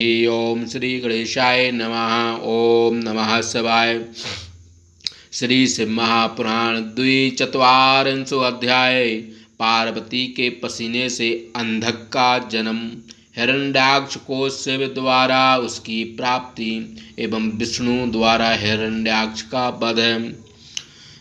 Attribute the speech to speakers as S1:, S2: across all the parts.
S1: ओम श्री गणेशाय नमः। ओम नमः शिवाय। श्री शिव महापुराण द्विचत्वारिंशो अध्याय। पार्वती के पसीने से अंधक का जन्म। हिरण्याक्ष को शिव द्वारा उसकी प्राप्ति एवं विष्णु द्वारा हिरण्याक्ष का वध।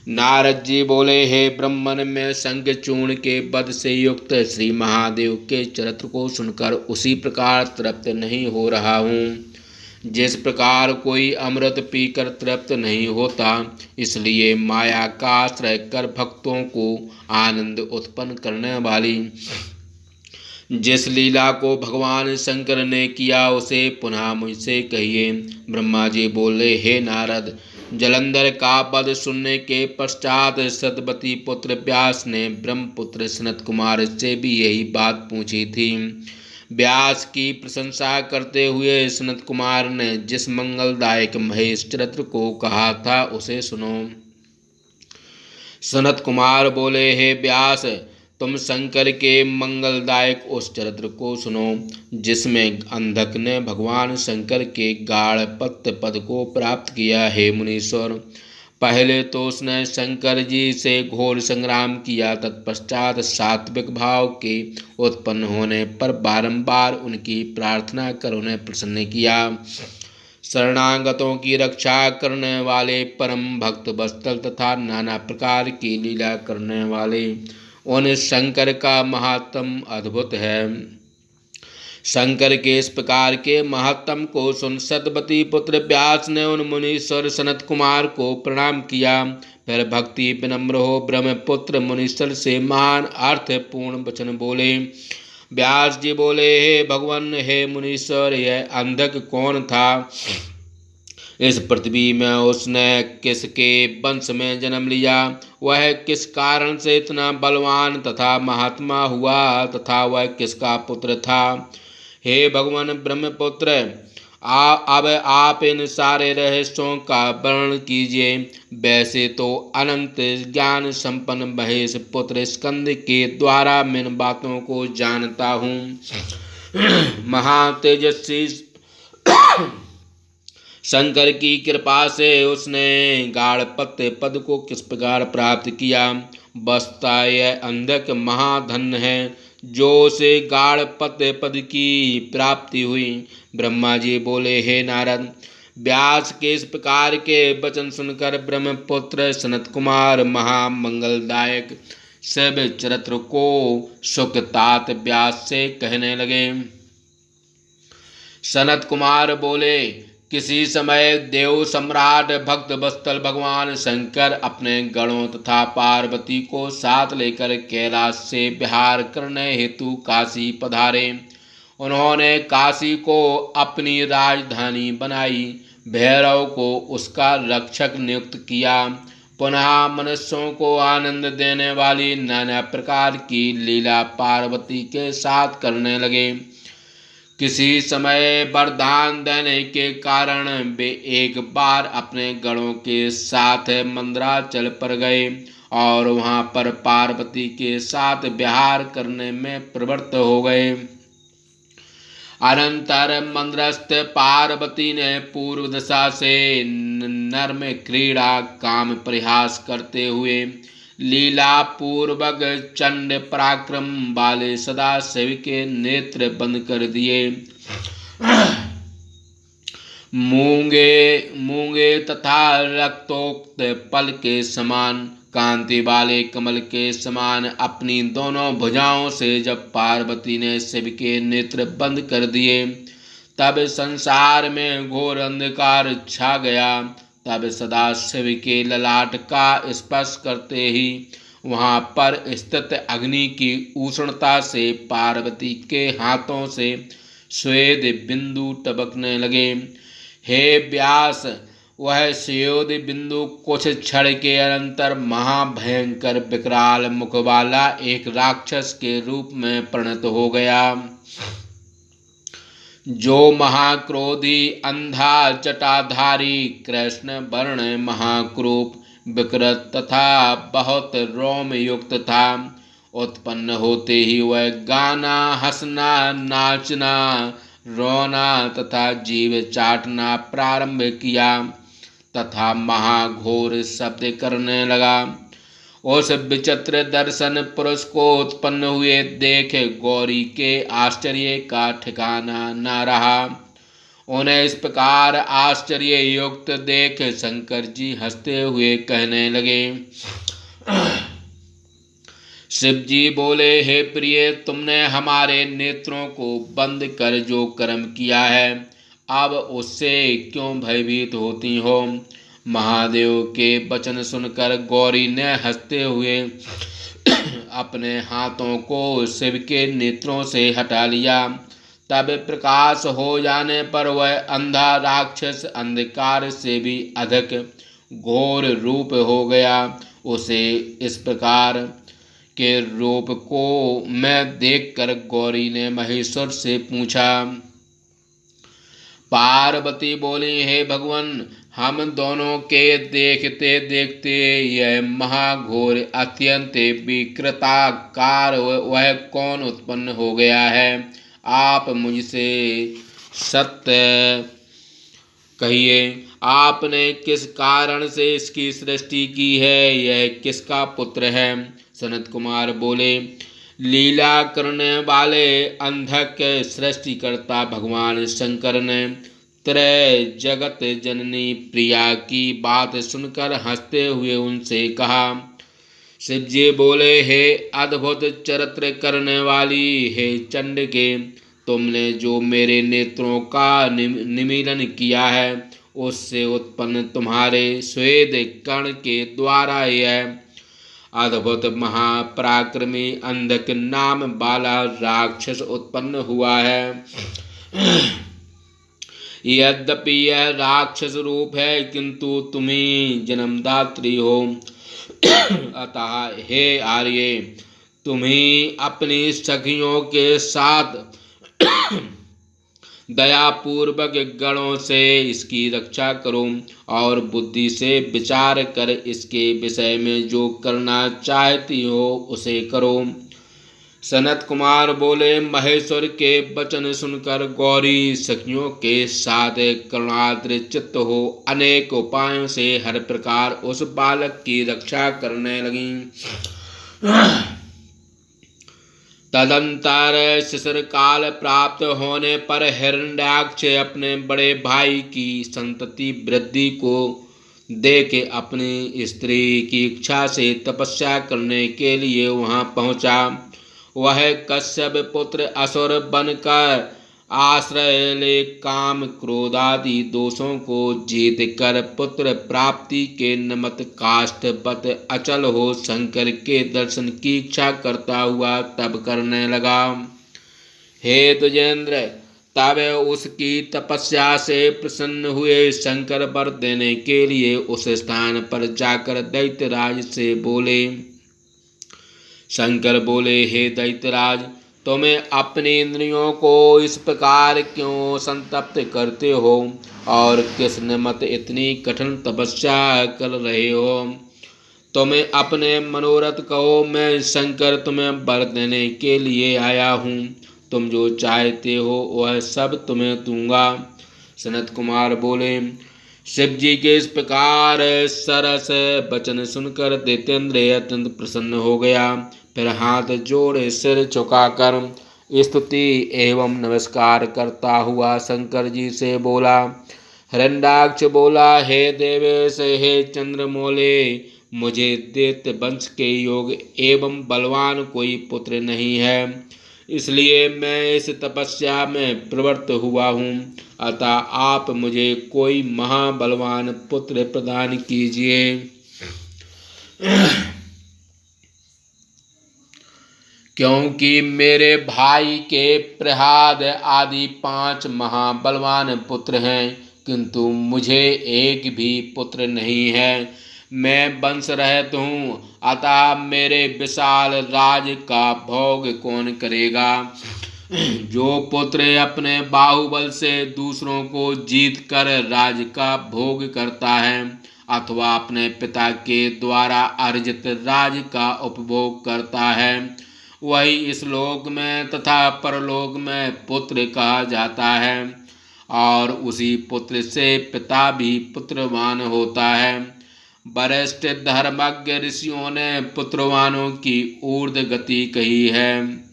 S1: नारद जी बोले, हे ब्रह्मन, में शंखचूर्ण के वध से युक्त श्री महादेव के चरित्र को सुनकर उसी प्रकार तृप्त नहीं हो रहा हूँ जिस प्रकार कोई अमृत पीकर तृप्त नहीं होता। इसलिए माया का आश्रय कर भक्तों को आनंद उत्पन्न करने वाली जिस लीला को भगवान शंकर ने किया उसे पुनः मुझसे कहिए। ब्रह्मा जी बोले, हे नारद, जलंधर का वध सुनने के पश्चात सतवती पुत्र व्यास ने ब्रह्मपुत्र सनत कुमार से भी यही बात पूछी थी। व्यास की प्रशंसा करते हुए सनत कुमार ने जिस मंगलदायक महेश चरित्र को कहा था उसे सुनो। सनत कुमार बोले, हे व्यास, तुम शंकर के मंगलदायक उस चरित्र को सुनो जिसमें अंधक ने भगवान शंकर के गाढ़पत्य पद को प्राप्त किया। हे मुनीश्वर, पहले तो उसने शंकर जी से घोर संग्राम किया, तत्पश्चात सात्विक भाव के उत्पन्न होने पर बारंबार उनकी प्रार्थना कर उन्हें प्रसन्न किया। शरणागतों की रक्षा करने वाले परम भक्त वत्सल तथा नाना प्रकार की लीला करने वाले उन शंकर का महात्म अद्भुत है। शंकर के इस प्रकार के महात्म को सुन सतवती पुत्र व्यास ने उन मुनीश्वर सनत कुमार को प्रणाम किया। फिर भक्ति विनम्र हो ब्रह्मपुत्र मुनीश्वर से महान अर्थपूर्ण वचन बोले। व्यास जी बोले, हे भगवान, हे मुनीश्वर, यह अंधक कौन था? इस पृथ्वी में उसने किसके वंश में जन्म लिया? वह किस कारण से इतना बलवान तथा महात्मा हुआ तथा वह किसका पुत्र था? हे भगवान ब्रह्मपुत्र, अब आप इन सारे रहस्यों का वर्णन कीजिए। वैसे तो अनंत ज्ञान संपन्न महेश पुत्र स्कंद के द्वारा मैं इन बातों को जानता हूँ। महातेजस्वी शंकर की कृपा से उसने गाढ़पत्य पद को किस प्रकार प्राप्त किया? बसता यह अंधक महाधन है जो उसे गाढ़पत्य पद की प्राप्ति हुई। ब्रह्मा जी बोले, हे नारद, व्यास के इस प्रकार के वचन सुनकर ब्रह्मपुत्र सनत कुमार महामंगलदायक शिव चरित्र को सुखतात व्यास से कहने लगे। सनत कुमार बोले, किसी समय देव सम्राट भक्त वत्सल भगवान शंकर अपने गणों तथा पार्वती को साथ लेकर कैलाश से विहार करने हेतु काशी पधारे। उन्होंने काशी को अपनी राजधानी बनाई, भैरव को उसका रक्षक नियुक्त किया। पुनः मनुष्यों को आनंद देने वाली नाना प्रकार की लीला पार्वती के साथ करने लगे। किसी समय वरदान देने के कारण वे एक बार अपने गणों के साथ मंदराचल पर गए और वहां पर पार्वती के साथ विहार करने में प्रवृत्त हो गए। अनंतर मंद्रस्थ पार्वती ने पूर्व दिशा से नर्म क्रीड़ा काम परिहास करते हुए लीला पूर्वक चंड पराक्रम वाले सदाशिव के नेत्र बंद कर दिए। मूंगे तथा रक्तोक्त पल के समान कांति वाले कमल के समान अपनी दोनों भुजाओं से जब पार्वती ने शिव के नेत्र बंद कर दिए तब संसार में घोर अंधकार छा गया। तब सदाशिव के ललाट का स्पर्श करते ही वहां पर स्थित अग्नि की उष्णता से पार्वती के हाथों से स्वेद बिंदु टपकने लगे। हे व्यास, वह स्वेद बिंदु कुछ क्षण के अनंतर महाभयंकर विकराल मुख वाला एक राक्षस के रूप में परिणत हो गया, जो महाक्रोधी अंधा जटाधारी कृष्ण वर्ण महाक्रूप विकृत तथा बहुत रोम युक्त था। उत्पन्न होते ही वह गाना, हंसना, नाचना, रोना तथा जीभ चाटना प्रारंभ किया तथा महाघोर शब्द करने लगा। उस विचित्र दर्शन पुरुष को उत्पन्न हुए देख गौरी के आश्चर्य का ठिकाना न रहा। उन्हें इस प्रकार आश्चर्य युक्त देख शंकर जी हंसते हुए कहने लगे। शिव जी बोले, हे प्रिय, तुमने हमारे नेत्रों को बंद कर जो कर्म किया है, अब उससे क्यों भयभीत होती हो। महादेव के वचन सुनकर गौरी ने हंसते हुए अपने हाथों को शिव के नेत्रों से हटा लिया। तब प्रकाश हो जाने पर वह अंधा राक्षस अंधकार से भी अधिक घोर रूप हो गया। उसे इस प्रकार के रूप को मैं देखकर गौरी ने महेश्वर से पूछा। पार्वती बोली, हे भगवान, हम दोनों के देखते देखते यह महाघोर अत्यंत विकृताकार वह कौन उत्पन्न हो गया है। आप मुझसे सत्य कहिए, आपने किस कारण से इसकी सृष्टि की है, यह किसका पुत्र है। सनत कुमार बोले, लीला करने वाले अंधक सृष्टिकर्ता भगवान शंकर ने त्रय जगत जननी प्रिया की बात सुनकर हंसते हुए उनसे कहा। शिव जी बोले, हे अद्भुत चरित्र करने वाली, हे चंडिके, तुमने जो मेरे नेत्रों का निमीलन किया है, उससे उत्पन्न तुम्हारे स्वेद कर्ण के द्वारा यह अद्भुत महापराक्रमी अंधक नाम वाला राक्षस उत्पन्न हुआ है। यद्यपि यह राक्षस रूप है, किंतु तुम ही जन्मदात्री हो। अतः हे आर्य, तुम ही अपनी सखियों के साथ दयापूर्वक गणों से इसकी रक्षा करो और बुद्धि से विचार कर इसके विषय में जो करना चाहती हो उसे करो। सनत कुमार बोले, महेश्वर के वचन सुनकर गौरी सखियों के साथ करुणाद्र चित्त हो अनेक उपायों से हर प्रकार उस बालक की रक्षा करने लगी। तदंतर शिशिर काल प्राप्त होने पर हिरण्याक्ष अपने बड़े भाई की संतति वृद्धि को देख अपनी स्त्री की इच्छा से तपस्या करने के लिए वहां पहुंचा। वह कश्यप पुत्र असुर बनकर आश्रय ले काम क्रोधादि दोषों को जीत कर पुत्र प्राप्ति के निमित्त काष्ठवत अचल हो शंकर के दर्शन की इच्छा करता हुआ तप करने लगा। हे द्विजेंद्र, तब उसकी तपस्या से प्रसन्न हुए शंकर वर देने के लिए उस स्थान पर जाकर दैत्यराज से बोले। शंकर बोले, हे दैत्यराज, तुम्हें अपनी इंद्रियों को इस प्रकार क्यों संतप्त करते हो और किस निमित्त इतनी कठिन तपस्या कर रहे हो। तुम्हें अपने मनोरथ कहो, मैं शंकर तुम्हें वर देने के लिए आया हूँ। तुम जो चाहते हो वह सब तुम्हें दूंगा। सनत कुमार बोले, शिव जी के इस प्रकार सरस वचन सुनकर दैत्येंद्र अत्यंत प्रसन्न हो गया। फिर हाथ जोड़े सिर झुकाकर स्तुति एवं नमस्कार करता हुआ शंकर जी से बोला। हिरण्याक्ष बोला, हे देवेश, हे चंद्रमौले, मुझे दैत्य वंश के योग एवं बलवान कोई पुत्र नहीं है, इसलिए मैं इस तपस्या में प्रवृत्त हुआ हूँ। अतः आप मुझे कोई महाबलवान पुत्र प्रदान कीजिए। क्योंकि मेरे भाई के प्रहलाद आदि 5 महाबलवान पुत्र हैं, किंतु मुझे एक भी पुत्र नहीं है। मैं वंश रहित हूँ, अतः मेरे विशाल राज का भोग कौन करेगा। जो पुत्र अपने बाहुबल से दूसरों को जीत कर राज का भोग करता है अथवा अपने पिता के द्वारा अर्जित राज का उपभोग करता है, वही इस लोक में तथा परलोक में पुत्र कहा जाता है, और उसी पुत्र से पिता भी पुत्रवान होता है। वरिष्ठ धर्मज्ञ ऋषियों ने पुत्रवानों की ऊर्ध्व गति कही है।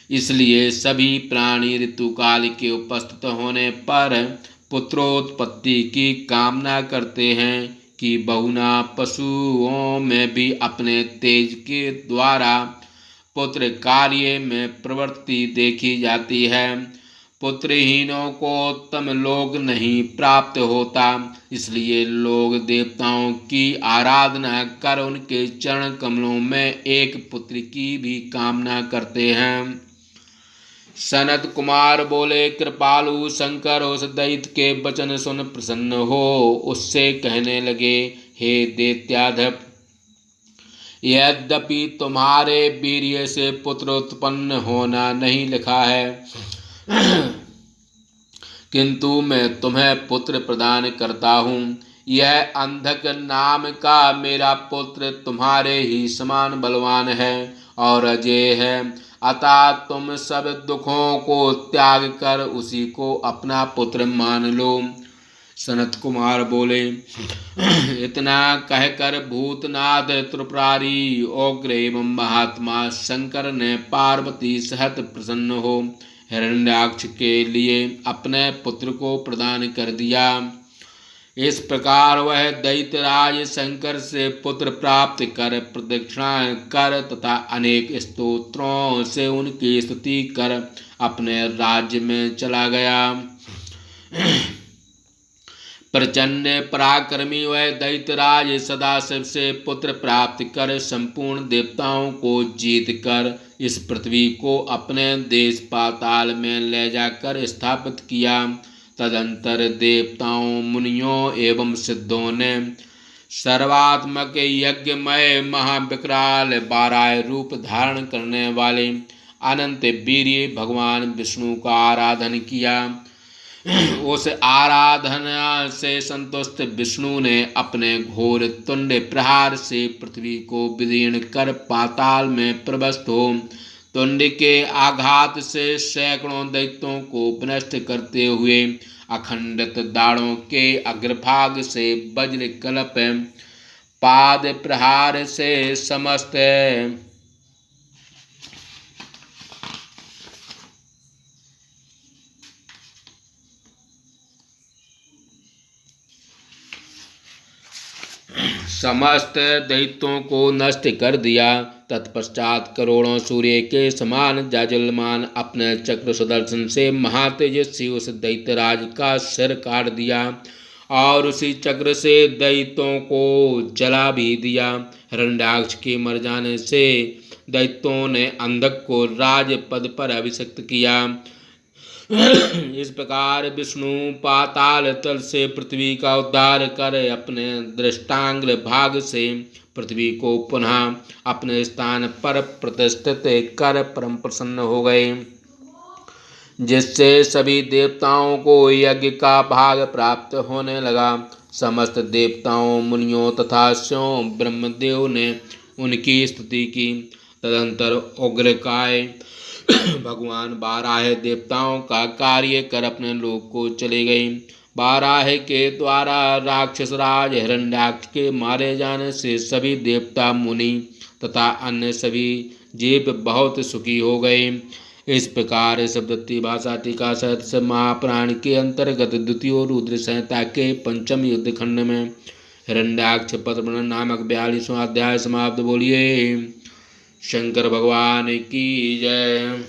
S1: इसलिए सभी प्राणी ऋतुकाल के उपस्थित होने पर पुत्रोत्पत्ति की कामना करते हैं कि बहुना पशुओं में भी अपने तेज के द्वारा पुत्र कार्य में प्रवृत्ति देखी जाती है। पुत्रहीनों को उत्तम लोक नहीं प्राप्त होता, इसलिए लोग देवताओं की आराधना कर उनके चरण कमलों में एक पुत्र की भी कामना करते हैं। सनत कुमार बोले, कृपालु शंकर उस दैत्य के वचन सुन प्रसन्न हो उससे कहने लगे, हे दैत्याधप, यद्यपि तुम्हारे वीर्य से पुत्र उत्पन्न होना नहीं लिखा है, किंतु मैं तुम्हें पुत्र प्रदान करता हूँ। यह अंधक नाम का मेरा पुत्र तुम्हारे ही समान बलवान है और अजय है, अतः तुम सब दुखों को त्याग कर उसी को अपना पुत्र मान लो। सनत कुमार बोले, इतना कहकर भूतनाथ त्रिपुरारी उग्र एवं महात्मा शंकर ने पार्वती सहित प्रसन्न हो हिरण्याक्ष के लिए अपने पुत्र को प्रदान कर दिया। इस प्रकार वह दैत्यराज शंकर से पुत्र प्राप्त कर प्रदक्षिणा कर तथा अनेक स्तोत्रों से उनकी स्तुति कर अपने राज्य में चला गया। प्रचंड पराक्रमी वह दैत्यराज सदाशिव से पुत्र प्राप्त कर संपूर्ण देवताओं को जीत कर इस पृथ्वी को अपने देश पाताल में ले जाकर स्थापित किया। तदंतर देवताओं, मुनियों एवं सिद्धों ने सर्वात्मक यज्ञमय महाविकराल 12 रूप धारण करने वाले अनंत वीर्य भगवान विष्णु का आराधन किया। उस आराधना से संतुष्ट विष्णु ने अपने घोर तुंड प्रहार से पृथ्वी को विदीर्ण कर पाताल में प्रविष्ट हो तुंड के आघात से सैकड़ों दैत्यों को विनष्ट करते हुए अखंडित दाढ़ों के अग्रभाग से वज्र कल्प पाद प्रहार से समस्त दैत्यों को नष्ट कर दिया। तत्पश्चात करोड़ों सूर्य के समान जाजलमान अपने चक्र सुदर्शन से महातेजस्वी उस दैत्यराज का सिर काट दिया और उसी चक्र से दैत्यों को जला भी दिया। हिरण्याक्ष के मर जाने से दैत्यों ने अंधक को राज पद पर अभिषिक्त किया। इस प्रकार विष्णु पाताल तल से पृथ्वी का उद्धार कर अपने दृष्टांग भाग से पृथ्वी को पुनः अपने स्थान पर प्रतिष्ठित कर परम प्रसन्न हो गए, जिससे सभी देवताओं को यज्ञ का भाग प्राप्त होने लगा। समस्त देवताओं, मुनियों तथा स्वयं ब्रह्मदेव ने उनकी स्तुति की। तदंतर उग्रकाय भगवान बाराह देवताओं का कार्य कर अपने लोक को चले गए। बाराह के द्वारा राक्षस राज हिरण्याक्ष के मारे जाने से सभी देवता, मुनि तथा अन्य सभी जीव बहुत सुखी हो गए। इस प्रकार शब्दती भाषा टीका सहित महापुराण के अंतर्गत द्वितीय रुद्र संहिता के 5वें युद्ध खंड में हिरण्याक्ष पद वर्णन नामक 42वां अध्याय समाप्त। बोलिए शंकर भगवान की जय।